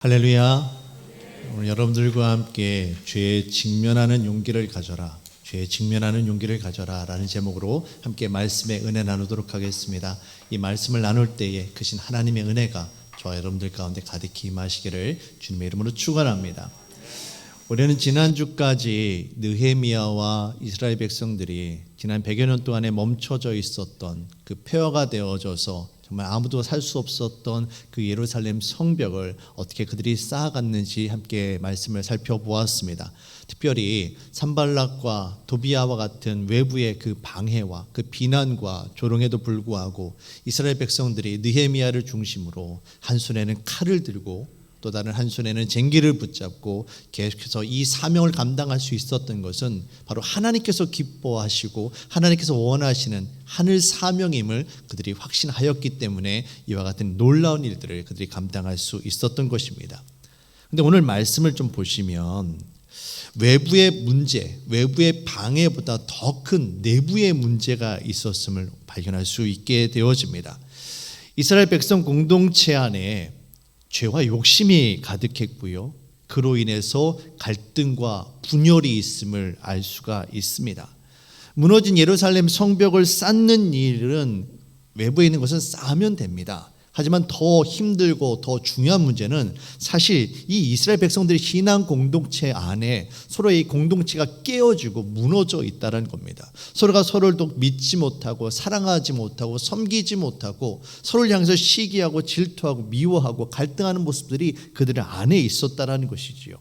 할렐루야. 오늘 여러분들과 함께 죄에 직면하는 용기를 가져라, 죄에 직면하는 용기를 가져라 라는 제목으로 함께 말씀의 은혜 나누도록 하겠습니다. 이 말씀을 나눌 때에 크신 하나님의 은혜가 저와 여러분들 가운데 가득히 임하시기를 주님의 이름으로 축원합니다. 올해는 지난주까지 느헤미야와 이스라엘 백성들이 지난 100여 년 동안에 멈춰져 있었던 그 폐허가 되어져서 정말 아무도 살 수 없었던 그 예루살렘 성벽을 어떻게 그들이 쌓아갔는지 함께 말씀을 살펴보았습니다. 특별히 산발락과 도비아와 같은 외부의 그 방해와 그 비난과 조롱에도 불구하고 이스라엘 백성들이 느헤미야를 중심으로 한 손에는 칼을 들고 또 다른 한 손에는 쟁기를 붙잡고 계속해서 이 사명을 감당할 수 있었던 것은 바로 하나님께서 기뻐하시고 하나님께서 원하시는 하늘 사명임을 그들이 확신하였기 때문에 이와 같은 놀라운 일들을 그들이 감당할 수 있었던 것입니다. 그런데 오늘 말씀을 좀 보시면 외부의 문제, 외부의 방해보다 더 큰 내부의 문제가 있었음을 발견할 수 있게 되어집니다. 이스라엘 백성 공동체 안에 죄와 욕심이 가득했고요, 그로 인해서 갈등과 분열이 있음을 알 수가 있습니다. 무너진 예루살렘 성벽을 쌓는 일은 외부에 있는 것은 쌓으면 됩니다. 하지만 더 힘들고 더 중요한 문제는 사실 이 이스라엘 백성들의 신앙 공동체 안에 서로의 공동체가 깨어지고 무너져 있다는 겁니다. 서로가 서로를 더 믿지 못하고 사랑하지 못하고 섬기지 못하고 서로를 향해서 시기하고 질투하고 미워하고 갈등하는 모습들이 그들 안에 있었다는 것이지요.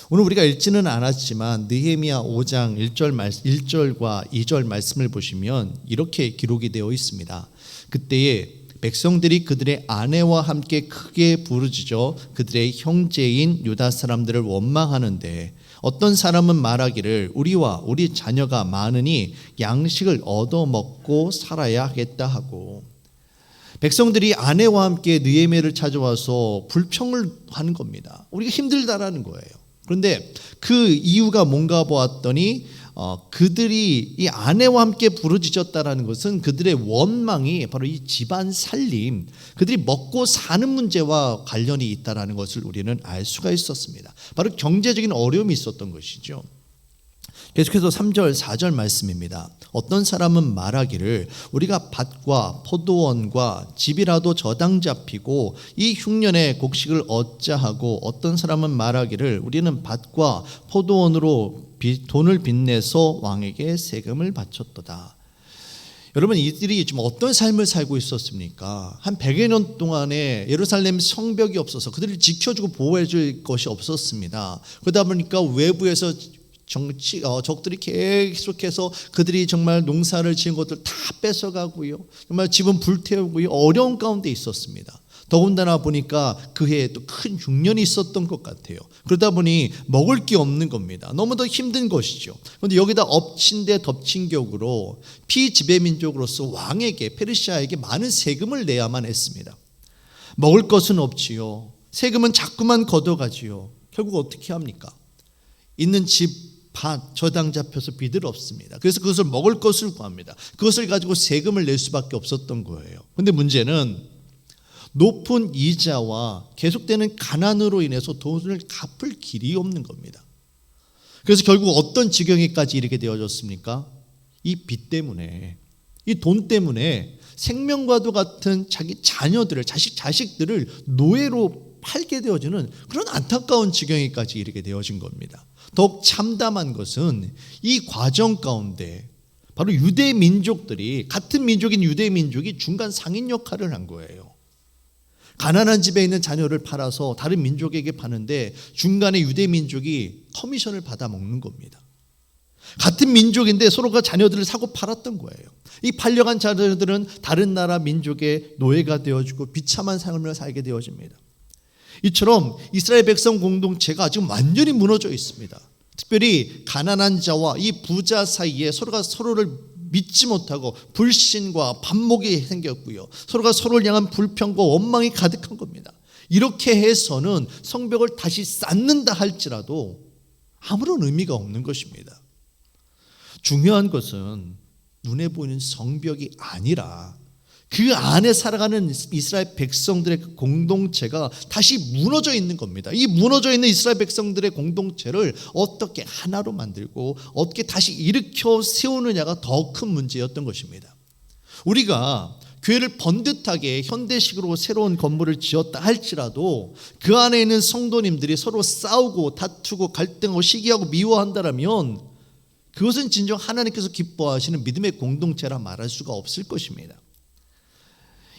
오늘 우리가 읽지는 않았지만 느헤미야 5장 1절과 2절 말씀을 보시면 이렇게 기록이 되어 있습니다. 그때에 백성들이 그들의 아내와 함께 크게 부르짖어 그들의 형제인 유다 사람들을 원망하는데 어떤 사람은 말하기를 우리와 우리 자녀가 많으니 양식을 얻어먹고 살아야 하겠다 하고, 백성들이 아내와 함께 느헤미야를 찾아와서 불평을 하는 겁니다. 우리가 힘들다라는 거예요. 그런데 그 이유가 뭔가 보았더니 그들이 이 아내와 함께 부르짖었다라는 것은 그들의 원망이 바로 이 집안 살림, 그들이 먹고 사는 문제와 관련이 있다라는 것을 우리는 알 수가 있었습니다. 바로 경제적인 어려움이 있었던 것이죠. 계속해서 3절 4절 말씀입니다. 어떤 사람은 말하기를 우리가 밭과 포도원과 집이라도 저당 잡히고 이 흉년에 곡식을 얻자 하고, 어떤 사람은 말하기를 우리는 밭과 포도원으로 돈을 빚내서 왕에게 세금을 바쳤도다. 여러분, 이들이 지금 어떤 삶을 살고 있었습니까? 한 100여 년 동안에 예루살렘 성벽이 없어서 그들을 지켜주고 보호해 줄 것이 없었습니다. 그러다 보니까 외부에서 적들이 계속해서 그들이 정말 농사를 지은 것들 다 뺏어가고요, 정말 집은 불태우고요, 어려운 가운데 있었습니다. 더군다나 보니까 그 해에 또 큰 흉년이 있었던 것 같아요. 그러다 보니 먹을 게 없는 겁니다. 너무도 힘든 것이죠. 그런데 여기다 엎친 데 덮친 격으로 피지배민족으로서 왕에게, 페르시아에게 많은 세금을 내야만 했습니다. 먹을 것은 없지요. 세금은 자꾸만 걷어가지요. 결국 어떻게 합니까? 있는 집, 밭, 저당 잡혀서 빚을 없습니다. 그래서 그것을 먹을 것을 구합니다. 그것을 가지고 세금을 낼 수밖에 없었던 거예요. 그런데 문제는 높은 이자와 계속되는 가난으로 인해서 돈을 갚을 길이 없는 겁니다. 그래서 결국 어떤 지경에까지 이르게 되어졌습니까? 이 빚 때문에, 이 돈 때문에 생명과도 같은 자기 자녀들을, 자식들을 노예로 팔게 되어지는 그런 안타까운 지경에까지 이르게 되어진 겁니다. 더욱 참담한 것은 이 과정 가운데 바로 유대 민족들이, 같은 민족인 유대 민족이 중간 상인 역할을 한 거예요. 가난한 집에 있는 자녀를 팔아서 다른 민족에게 파는데 중간에 유대 민족이 커미션을 받아 먹는 겁니다. 같은 민족인데 서로가 자녀들을 사고 팔았던 거예요. 이 팔려간 자녀들은 다른 나라 민족의 노예가 되어지고 비참한 삶을 살게 되어집니다. 이처럼 이스라엘 백성 공동체가 지금 완전히 무너져 있습니다. 특별히 가난한 자와 이 부자 사이에 서로가 서로를 믿지 못하고 불신과 반목이 생겼고요, 서로가 서로를 향한 불평과 원망이 가득한 겁니다. 이렇게 해서는 성벽을 다시 쌓는다 할지라도 아무런 의미가 없는 것입니다. 중요한 것은 눈에 보이는 성벽이 아니라 그 안에 살아가는 이스라엘 백성들의 그 공동체가 다시 무너져 있는 겁니다. 이 무너져 있는 이스라엘 백성들의 공동체를 어떻게 하나로 만들고 어떻게 다시 일으켜 세우느냐가 더 큰 문제였던 것입니다. 우리가 교회를 번듯하게 현대식으로 새로운 건물을 지었다 할지라도 그 안에 있는 성도님들이 서로 싸우고 다투고 갈등하고 시기하고 미워한다면 그것은 진정 하나님께서 기뻐하시는 믿음의 공동체라 말할 수가 없을 것입니다.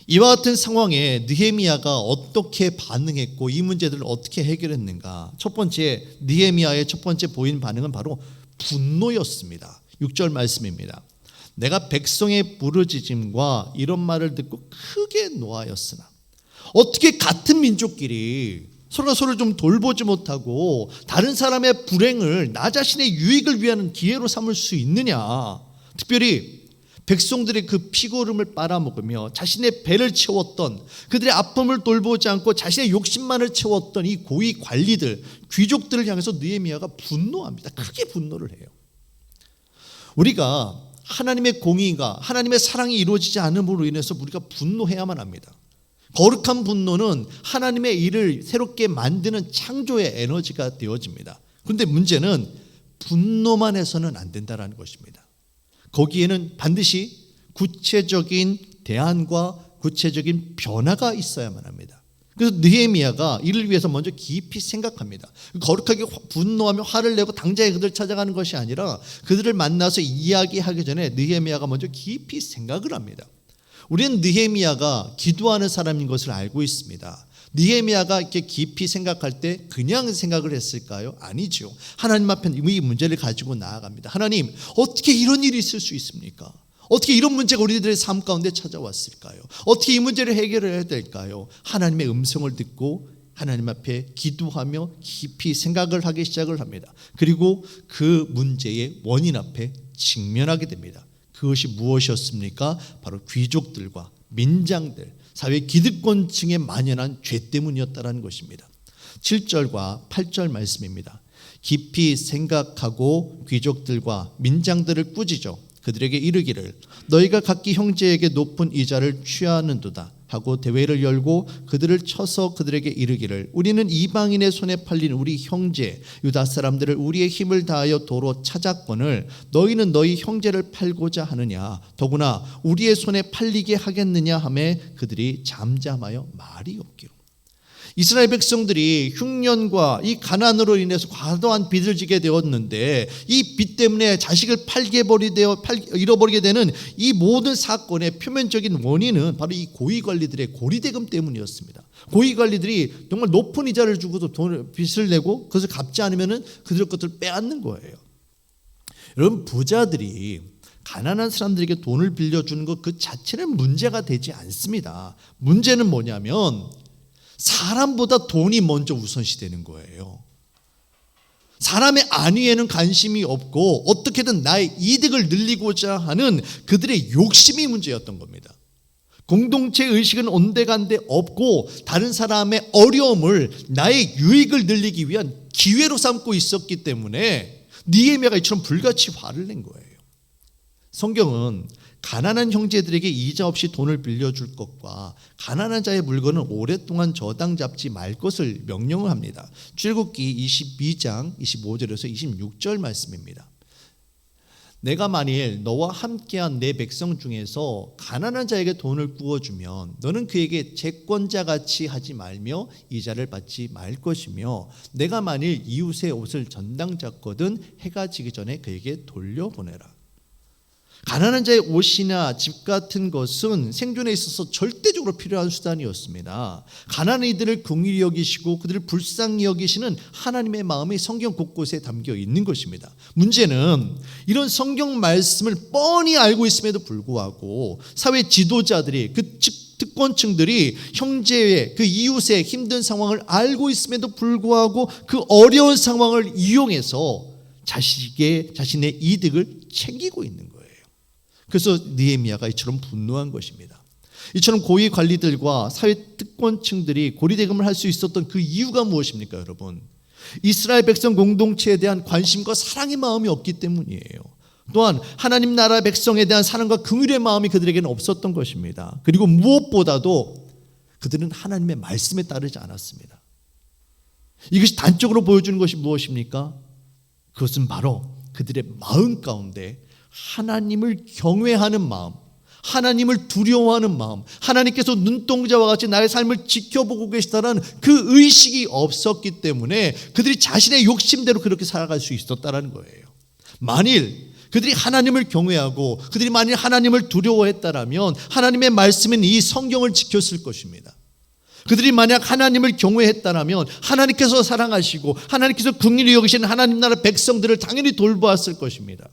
이와 같은 상황에 느헤미야가 어떻게 반응했고 이 문제들을 어떻게 해결했는가? 첫 번째, 느헤미야의 첫 번째 보인 반응은 바로 분노였습니다. 6절 말씀입니다. 내가 백성의 부르짖음과 이런 말을 듣고 크게 노하였으나. 어떻게 같은 민족끼리 서로가 서로를 좀 돌보지 못하고 다른 사람의 불행을 나 자신의 유익을 위한 기회로 삼을 수 있느냐? 특별히 백성들의 그 피고름을 빨아먹으며 자신의 배를 채웠던, 그들의 아픔을 돌보지 않고 자신의 욕심만을 채웠던 이 고위 관리들, 귀족들을 향해서 느헤미야가 분노합니다. 크게 분노를 해요. 우리가 하나님의 공의가, 하나님의 사랑이 이루어지지 않음으로 인해서 우리가 분노해야만 합니다. 거룩한 분노는 하나님의 일을 새롭게 만드는 창조의 에너지가 되어집니다. 그런데 문제는 분노만 해서는 안 된다는 것입니다. 거기에는 반드시 구체적인 대안과 구체적인 변화가 있어야만 합니다. 그래서 느헤미야가 이를 위해서 먼저 깊이 생각합니다. 거룩하게 분노하며 화를 내고 당장에 그들을 찾아가는 것이 아니라 그들을 만나서 이야기하기 전에 느헤미야가 먼저 깊이 생각을 합니다. 우리는 느헤미야가 기도하는 사람인 것을 알고 있습니다. 느헤미야가 이렇게 깊이 생각할 때 그냥 생각을 했을까요? 아니죠. 하나님 앞에 이 문제를 가지고 나아갑니다. 하나님, 어떻게 이런 일이 있을 수 있습니까? 어떻게 이런 문제가 우리들의 삶 가운데 찾아왔을까요? 어떻게 이 문제를 해결해야 될까요? 하나님의 음성을 듣고 하나님 앞에 기도하며 깊이 생각을 하기 시작을 합니다. 그리고 그 문제의 원인 앞에 직면하게 됩니다. 그것이 무엇이었습니까? 바로 귀족들과 민장들, 사회 기득권층에 만연한 죄 때문이었다는 것입니다. 7절과 8절 말씀입니다. 깊이 생각하고 귀족들과 민장들을 꾸짖어 그들에게 이르기를 너희가 각기 형제에게 높은 이자를 취하는도다 하고 대회를 열고 그들을 쳐서 그들에게 이르기를 우리는 이방인의 손에 팔린 우리 형제 유다 사람들을 우리의 힘을 다하여 도로 찾았거늘 너희는 너희 형제를 팔고자 하느냐 더구나 우리의 손에 팔리게 하겠느냐 하매 그들이 잠잠하여 말이 없기로. 이스라엘 백성들이 흉년과 이 가난으로 인해서 과도한 빚을 지게 되었는데 이 빚 때문에 자식을 잃어버리게 되는 이 모든 사건의 표면적인 원인은 바로 이 고위관리들의 고리대금 때문이었습니다. 고위관리들이 정말 높은 이자를 주고도 빚을 내고 그것을 갚지 않으면 그들의 것들을 빼앗는 거예요. 여러분, 부자들이 가난한 사람들에게 돈을 빌려주는 것 그 자체는 문제가 되지 않습니다. 문제는 뭐냐면 사람보다 돈이 먼저 우선시되는 거예요. 사람의 안위에는 관심이 없고 어떻게든 나의 이득을 늘리고자 하는 그들의 욕심이 문제였던 겁니다. 공동체 의식은 온데간데 없고 다른 사람의 어려움을 나의 유익을 늘리기 위한 기회로 삼고 있었기 때문에 느헤미야가 이처럼 불같이 화를 낸 거예요. 성경은 가난한 형제들에게 이자 없이 돈을 빌려줄 것과 가난한 자의 물건을 오랫동안 저당 잡지 말 것을 명령을 합니다. 출애굽기 22장 25절에서 26절 말씀입니다. 내가 만일 너와 함께한 내 백성 중에서 가난한 자에게 돈을 구워주면 너는 그에게 채권자같이 하지 말며 이자를 받지 말 것이며 내가 만일 이웃의 옷을 전당 잡거든 해가 지기 전에 그에게 돌려보내라. 가난한 자의 옷이나 집 같은 것은 생존에 있어서 절대적으로 필요한 수단이었습니다. 가난한 이들을 긍휼히 여기시고 그들을 불쌍히 여기시는 하나님의 마음이 성경 곳곳에 담겨 있는 것입니다. 문제는 이런 성경 말씀을 뻔히 알고 있음에도 불구하고 사회 지도자들이 그 특권층들이 형제의 그 이웃의 힘든 상황을 알고 있음에도 불구하고 그 어려운 상황을 이용해서 자신의 이득을 챙기고 있는 거예요. 그래서 느헤미야가 이처럼 분노한 것입니다. 이처럼 고위 관리들과 사회 특권층들이 고리대금을 할 수 있었던 그 이유가 무엇입니까, 여러분? 이스라엘 백성 공동체에 대한 관심과 사랑의 마음이 없기 때문이에요. 또한 하나님 나라 백성에 대한 사랑과 긍휼의 마음이 그들에게는 없었던 것입니다. 그리고 무엇보다도 그들은 하나님의 말씀에 따르지 않았습니다. 이것이 단적으로 보여주는 것이 무엇입니까? 그것은 바로 그들의 마음 가운데 하나님을 경외하는 마음, 하나님을 두려워하는 마음, 하나님께서 눈동자와 같이 나의 삶을 지켜보고 계시다는 그 의식이 없었기 때문에 그들이 자신의 욕심대로 그렇게 살아갈 수 있었다는 거예요. 만일 그들이 하나님을 경외하고 그들이 만일 하나님을 두려워했다라면 하나님의 말씀인 이 성경을 지켰을 것입니다. 그들이 만약 하나님을 경외했다라면 하나님께서 사랑하시고 하나님께서 긍휼히 여기신 하나님 나라 백성들을 당연히 돌보았을 것입니다.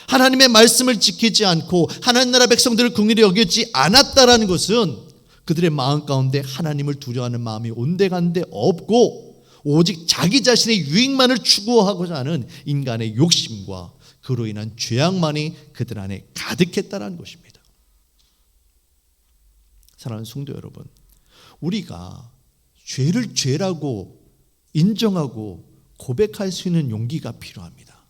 하나님의 말씀을 지키지 않고 하나님 나라 백성들을 긍휼히 여기지 않았다라는 것은 그들의 마음 가운데 하나님을 두려워하는 마음이 온데간데 없고 오직 자기 자신의 유익만을 추구하고자 하는 인간의 욕심과 그로 인한 죄악만이 그들 안에 가득했다는 것입니다. 사랑하는 성도 여러분, 우리가 죄를 죄라고 인정하고 고백할 수 있는 용기가 필요합니다.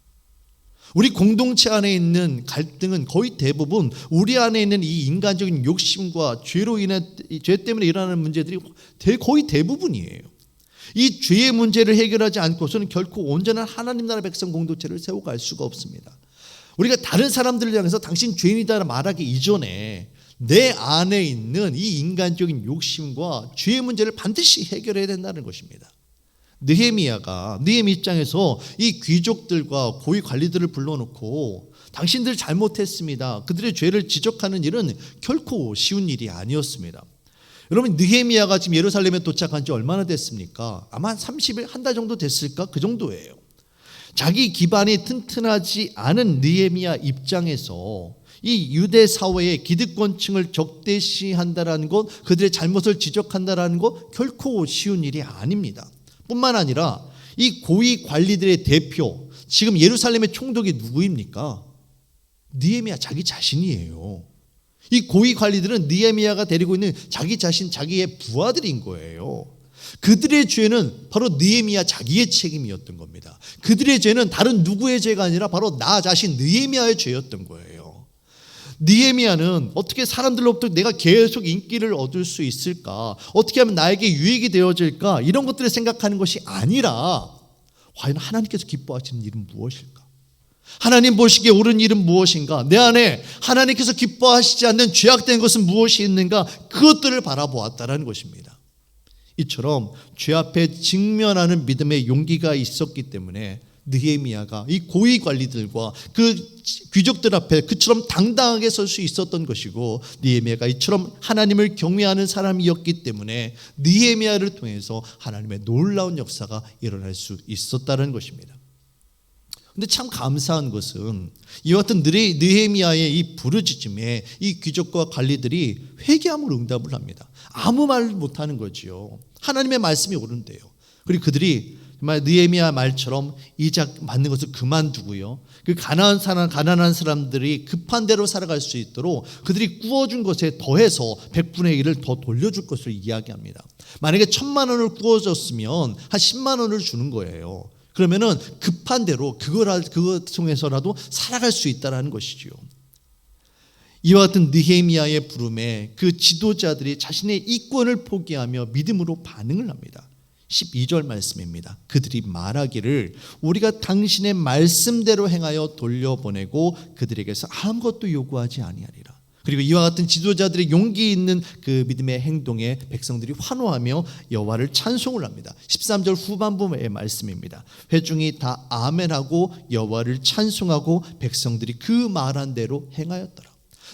우리 공동체 안에 있는 갈등은 거의 대부분 우리 안에 있는 이 인간적인 욕심과 죄로 인한 죄 때문에 일어나는 문제들이 거의 대부분이에요. 이 죄의 문제를 해결하지 않고서는 결코 온전한 하나님 나라 백성 공동체를 세워갈 수가 없습니다. 우리가 다른 사람들을 향해서 당신 죄인이다 말하기 이전에 내 안에 있는 이 인간적인 욕심과 죄의 문제를 반드시 해결해야 된다는 것입니다. 느헤미야 입장에서 이 귀족들과 고위 관리들을 불러놓고 당신들 잘못했습니다, 그들의 죄를 지적하는 일은 결코 쉬운 일이 아니었습니다. 여러분, 느헤미야가 지금 예루살렘에 도착한 지 얼마나 됐습니까? 아마 한 30일, 한 달 정도 됐을까? 그 정도예요. 자기 기반이 튼튼하지 않은 느헤미야 입장에서 이 유대 사회의 기득권층을 적대시한다라는 것, 그들의 잘못을 지적한다라는 것 결코 쉬운 일이 아닙니다. 뿐만 아니라 이 고위 관리들의 대표, 지금 예루살렘의 총독이 누구입니까? 느헤미야 자기 자신이에요. 이 고위 관리들은 느헤미야가 데리고 있는 자기 자신, 자기의 부하들인 거예요. 그들의 죄는 바로 느헤미야 자기의 책임이었던 겁니다. 그들의 죄는 다른 누구의 죄가 아니라 바로 나 자신 느헤미야의 죄였던 거예요. 느헤미야는 어떻게 사람들로부터 내가 계속 인기를 얻을 수 있을까, 어떻게 하면 나에게 유익이 되어질까, 이런 것들을 생각하는 것이 아니라 과연 하나님께서 기뻐하시는 일은 무엇일까, 하나님 보시기에 옳은 일은 무엇인가, 내 안에 하나님께서 기뻐하시지 않는 죄악된 것은 무엇이 있는가, 그것들을 바라보았다는 것입니다. 이처럼 죄 앞에 직면하는 믿음의 용기가 있었기 때문에 느헤미야가 이 고위 관리들과 그 귀족들 앞에 그처럼 당당하게 설 수 있었던 것이고, 느헤미야가 이처럼 하나님을 경외하는 사람이었기 때문에 느헤미야를 통해서 하나님의 놀라운 역사가 일어날 수 있었다는 것입니다. 그런데 참 감사한 것은 이와 같은 느헤미야의 이 부르짖음에 이 귀족과 관리들이 회개함으로 응답을 합니다. 아무 말 못하는 거지요. 하나님의 말씀이 옳은데요. 그리고 그들이 정말 느헤미야 말처럼 이작 맞는 것을 그만두고요, 그 가난한 사람들이 급한 대로 살아갈 수 있도록 그들이 구워준 것에 더해서 100분의 1을 더 돌려줄 것을 이야기합니다. 만약에 1,000만 원을 구워줬으면 한 10만 원을 주는 거예요. 그러면은 급한 대로 그것 통해서라도 살아갈 수 있다는 것이지요. 이와 같은 느헤미야의 부름에 그 지도자들이 자신의 이권을 포기하며 믿음으로 반응을 합니다. 12절 말씀입니다. 그들이 말하기를 우리가 당신의 말씀대로 행하여 돌려보내고 그들에게서 아무것도 요구하지 아니하리라. 그리고 이와 같은 지도자들의 용기 있는 그 믿음의 행동에 백성들이 환호하며 여호와를 찬송을 합니다. 13절 후반부의 말씀입니다. 회중이 다 아멘하고 여호와를 찬송하고 백성들이 그 말한 대로 행하였더라.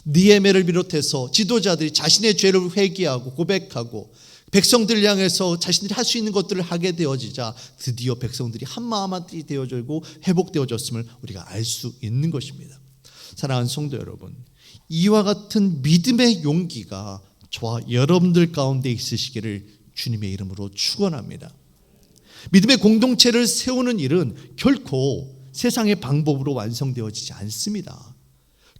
느헤미야를 비롯해서 지도자들이 자신의 죄를 회개하고 고백하고 백성들을 향해서 자신들이 할 수 있는 것들을 하게 되어지자 드디어 백성들이 한마음이 되어지고 회복되어졌음을 우리가 알 수 있는 것입니다. 사랑하는 성도 여러분, 이와 같은 믿음의 용기가 저와 여러분들 가운데 있으시기를 주님의 이름으로 축원합니다. 믿음의 공동체를 세우는 일은 결코 세상의 방법으로 완성되어지지 않습니다.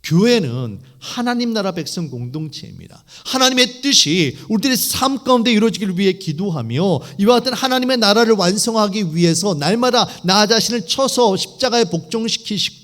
교회는 하나님 나라 백성 공동체입니다. 하나님의 뜻이 우리들의 삶 가운데 이루어지기를 위해 기도하며 이와 같은 하나님의 나라를 완성하기 위해서 날마다 나 자신을 쳐서 십자가에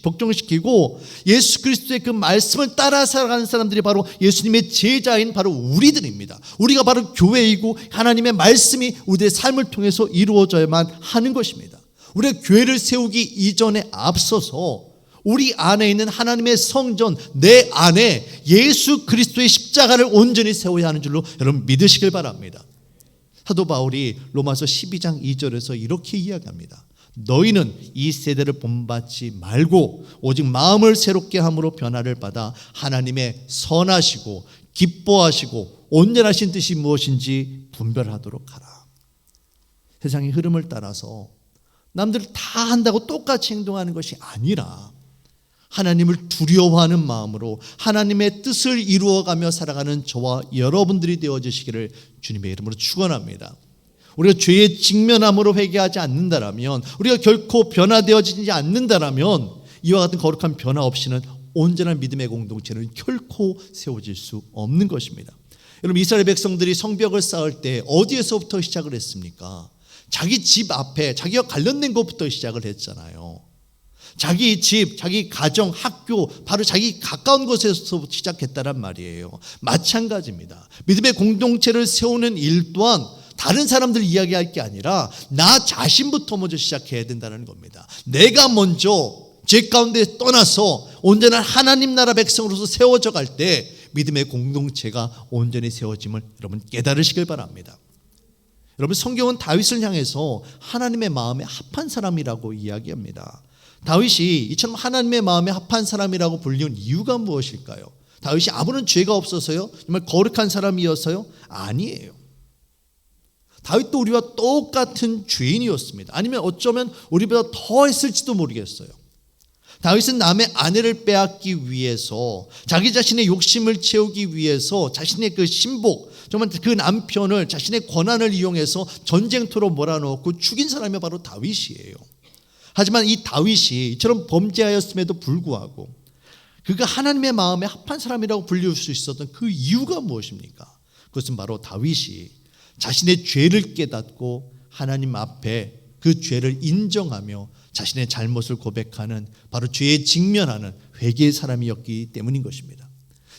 복종시키고 예수 그리스도의 그 말씀을 따라 살아가는 사람들이 바로 예수님의 제자인 바로 우리들입니다. 우리가 바로 교회이고 하나님의 말씀이 우리의 삶을 통해서 이루어져야만 하는 것입니다. 우리가 교회를 세우기 이전에 앞서서 우리 안에 있는 하나님의 성전, 내 안에 예수 그리스도의 십자가를 온전히 세워야 하는 줄로 여러분 믿으시길 바랍니다. 사도 바울이 로마서 12장 2절에서 이렇게 이야기합니다. 너희는 이 세대를 본받지 말고 오직 마음을 새롭게 함으로 변화를 받아 하나님의 선하시고 기뻐하시고 온전하신 뜻이 무엇인지 분별하도록 하라. 세상의 흐름을 따라서 남들 다 한다고 똑같이 행동하는 것이 아니라 하나님을 두려워하는 마음으로 하나님의 뜻을 이루어가며 살아가는 저와 여러분들이 되어주시기를 주님의 이름으로 축원합니다. 우리가 죄에 직면함으로 회개하지 않는다라면, 우리가 결코 변화되어지지 않는다라면 이와 같은 거룩한 변화 없이는 온전한 믿음의 공동체는 결코 세워질 수 없는 것입니다. 여러분, 이스라엘 백성들이 성벽을 쌓을 때 어디에서부터 시작을 했습니까? 자기 집 앞에 자기가 관련된 것부터 시작을 했잖아요. 자기 집, 자기 가정, 학교, 바로 자기 가까운 곳에서 시작했다란 말이에요. 마찬가지입니다. 믿음의 공동체를 세우는 일 또한 다른 사람들 이야기할 게 아니라 나 자신부터 먼저 시작해야 된다는 겁니다. 내가 먼저 죄 가운데 떠나서 온전한 하나님 나라 백성으로서 세워져 갈 때 믿음의 공동체가 온전히 세워짐을 여러분 깨달으시길 바랍니다. 여러분, 성경은 다윗을 향해서 하나님의 마음에 합한 사람이라고 이야기합니다. 다윗이 이처럼 하나님의 마음에 합한 사람이라고 불리운 이유가 무엇일까요? 다윗이 아무런 죄가 없어서요? 정말 거룩한 사람이어서요? 아니에요. 다윗도 우리와 똑같은 죄인이었습니다. 아니면 어쩌면 우리보다 더 했을지도 모르겠어요. 다윗은 남의 아내를 빼앗기 위해서, 자기 자신의 욕심을 채우기 위해서 자신의 그 신복, 정말 그 남편을 자신의 권한을 이용해서 전쟁터로 몰아넣고 죽인 사람이 바로 다윗이에요. 하지만 이 다윗이 이처럼 범죄하였음에도 불구하고 그가 하나님의 마음에 합한 사람이라고 불릴 수 있었던 그 이유가 무엇입니까? 그것은 바로 다윗이 자신의 죄를 깨닫고 하나님 앞에 그 죄를 인정하며 자신의 잘못을 고백하는, 바로 죄에 직면하는 회개의 사람이었기 때문인 것입니다.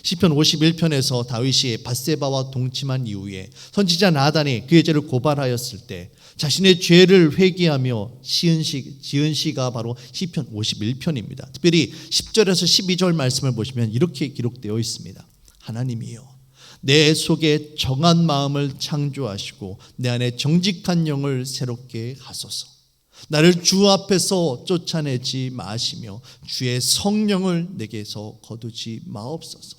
시편 51편에서 다윗이 밧세바와 동침한 이후에 선지자 나단이 그의 죄를 고발하였을 때 자신의 죄를 회개하며 지은 시가 바로 시편 51편입니다. 특별히 10절에서 12절 말씀을 보시면 이렇게 기록되어 있습니다. 하나님이여, 내 속에 정한 마음을 창조하시고 내 안에 정직한 영을 새롭게 하소서. 나를 주 앞에서 쫓아내지 마시며 주의 성령을 내게서 거두지 마옵소서.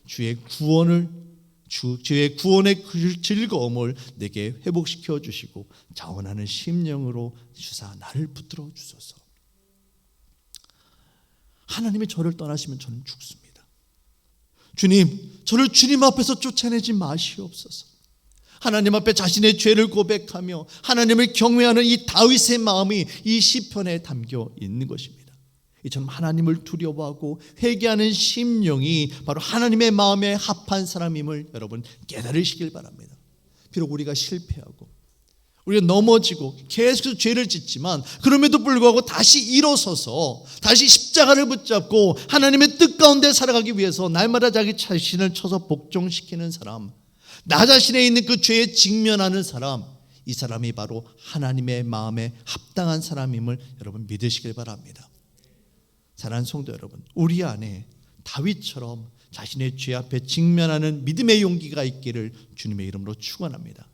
주의 구원의 즐거움을 내게 회복시켜 주시고 자원하는 심령으로 주사 나를 붙들어 주소서. 하나님이 저를 떠나시면 저는 죽습니다. 주님, 저를 주님 앞에서 쫓아내지 마시옵소서. 하나님 앞에 자신의 죄를 고백하며 하나님을 경외하는 이 다윗의 마음이 이 시편에 담겨 있는 것입니다. 이처럼 하나님을 두려워하고 회개하는 심령이 바로 하나님의 마음에 합한 사람임을 여러분 깨달으시길 바랍니다. 비록 우리가 실패하고 우리가 넘어지고 계속 죄를 짓지만 그럼에도 불구하고 다시 일어서서 다시 십자가를 붙잡고 하나님의 뜻 가운데 살아가기 위해서 날마다 자기 자신을 쳐서 복종시키는 사람, 나 자신에 있는 그 죄에 직면하는 사람, 이 사람이 바로 하나님의 마음에 합당한 사람임을 여러분 믿으시길 바랍니다. 사랑하는 성도 여러분, 우리 안에 다윗처럼 자신의 죄 앞에 직면하는 믿음의 용기가 있기를 주님의 이름으로 축원합니다.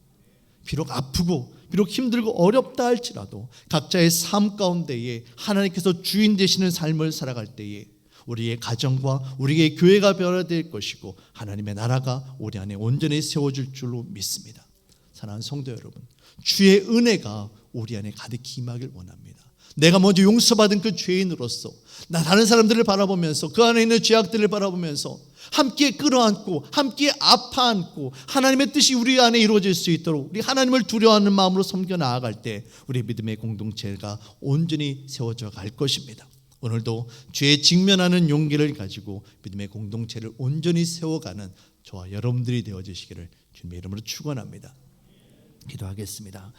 비록 아프고 비록 힘들고 어렵다 할지라도 각자의 삶 가운데에 하나님께서 주인 되시는 삶을 살아갈 때에 우리의 가정과 우리의 교회가 변화될 것이고 하나님의 나라가 우리 안에 온전히 세워질 줄로 믿습니다. 사랑하는 성도 여러분, 주의 은혜가 우리 안에 가득히 임하길 원합니다. 내가 먼저 용서받은 그 죄인으로서 나 다른 사람들을 바라보면서 그 안에 있는 죄악들을 바라보면서 함께 끌어안고 함께 아파안고 하나님의 뜻이 우리 안에 이루어질 수 있도록 우리 하나님을 두려워하는 마음으로 섬겨 나아갈 때 우리 믿음의 공동체가 온전히 세워져 갈 것입니다. 오늘도 죄에 직면하는 용기를 가지고 믿음의 공동체를 온전히 세워가는 저와 여러분들이 되어주시기를 주님의 이름으로 축원합니다. 기도하겠습니다.